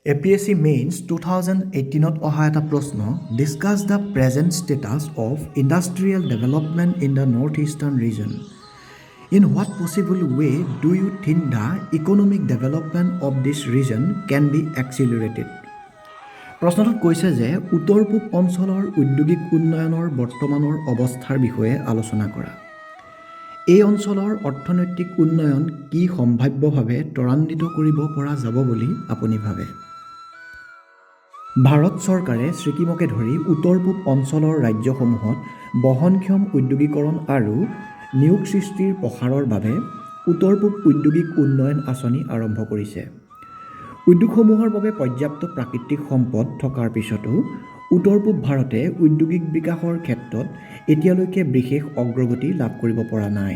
APSC Mains 2018 অহা এটা প্ৰশ্ন discuss the present status of industrial development in the north eastern region. In what possible way do you think the economic development of this region can be accelerated. প্ৰশ্নটোত কৈছে যে উত্তৰ পূব অঞ্চলৰ ঔদ্যোগিক উন্নয়নৰ বৰ্তমানৰ অৱস্থাৰ বিষয়ে আলোচনা কৰা। এই অঞ্চলৰ অৰ্থনৈতিক উন্নয়ন কি সম্ভাৱ্যভাৱে ত্বৰান্বিত কৰিব পৰা যাব বুলি আপুনি ভাবে? ভাৰত চৰকাৰে ছিকিমকে ধৰি উত্তৰ পূব অঞ্চলৰ ৰাজ্যসমূহত বহনক্ষম উদ্যোগীকৰণ আৰু নিয়োগ সৃষ্টিৰ প্ৰসাৰৰ বাবে উত্তৰ পূব ঔদ্যোগিক উন্নয়ন আঁচনি আৰম্ভ কৰিছে। উদ্যোগসমূহৰ বাবে পৰ্যাপ্ত প্ৰাকৃতিক সম্পদ থকাৰ পিছতো উত্তৰ পূব ভাৰতে ঔদ্যোগিক বিকাশৰ ক্ষেত্ৰত এতিয়ালৈকে বিশেষ অগ্ৰগতি লাভ কৰিব পৰা নাই।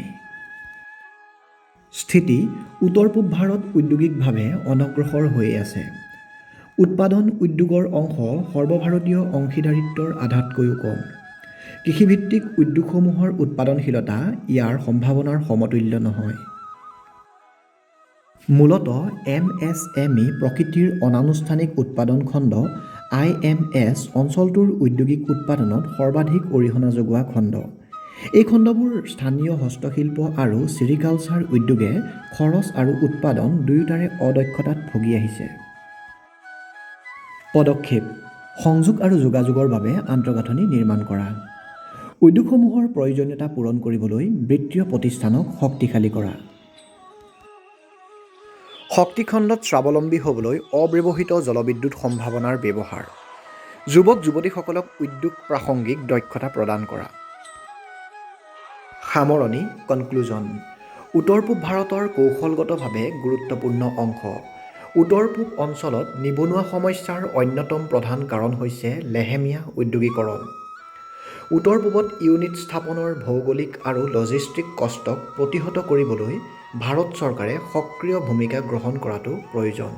স্থিতি: উত্তৰ পূব ভাৰত ঔদ্যোগিকভাৱে অনগ্ৰসৰ হৈ আছে। উৎপাদন উদ্যোগৰ অংশ সৰ্বভাৰতীয় অংশীদাৰিত্বৰ আধাতকৈও কম। কৃষিভিত্তিক উদ্যোগসমূহৰ উৎপাদনশীলতা ইয়াৰ সম্ভাৱনাৰ সমতুল্য নহয়। মূলতঃ MSME প্ৰকৃতিৰ অনানুষ্ঠানিক উৎপাদন খণ্ড IMS অঞ্চলটোৰ ঔদ্যোগিক উৎপাদনত সৰ্বাধিক অৰিহণা যোগোৱা খণ্ড। এই খণ্ডবোৰ স্থানীয় হস্তশিল্প আৰু ছেৰিকালচাৰ উদ্যোগে খৰচ আৰু উৎপাদন দুয়োটাৰে অদক্ষতাত ভুগি আহিছে। পদক্ষেপ: সংযোগ আৰু যোগাযোগৰ বাবে আন্তঃগাঁথনি নিৰ্মাণ কৰা। উদ্যোগসমূহৰ প্ৰয়োজনীয়তা পূৰণ কৰিবলৈ বিত্তীয় প্ৰতিষ্ঠানক শক্তিশালী কৰা। শক্তি খণ্ডত স্বাৱলম্বী হ'বলৈ অব্যৱহৃত জলবিদ্যুৎ সম্ভাৱনাৰ ব্যৱহাৰ। যুৱক যুৱতীসকলক উদ্যোগ প্ৰাসংগিক দক্ষতা প্ৰদান কৰা। সামৰণি কনক্লুজন: উত্তৰ পূব ভাৰতৰ কৌশলগতভাৱে গুৰুত্বপূৰ্ণ অংশ। উত্তৰ পূব অঞ্চলত নিবনুৱা সমস্যাৰ অন্যতম প্ৰধান কাৰণ হৈছে লেহেমীয়া ঔদ্যোগিকৰণ। উত্তৰ পূবত ইউনিট স্থাপনৰ ভৌগোলিক আৰু লজিষ্টিক কষ্টক প্ৰতিহত কৰিবলৈ ভাৰত চৰকাৰে সক্ৰিয় ভূমিকা গ্ৰহণ কৰাটো প্ৰয়োজন।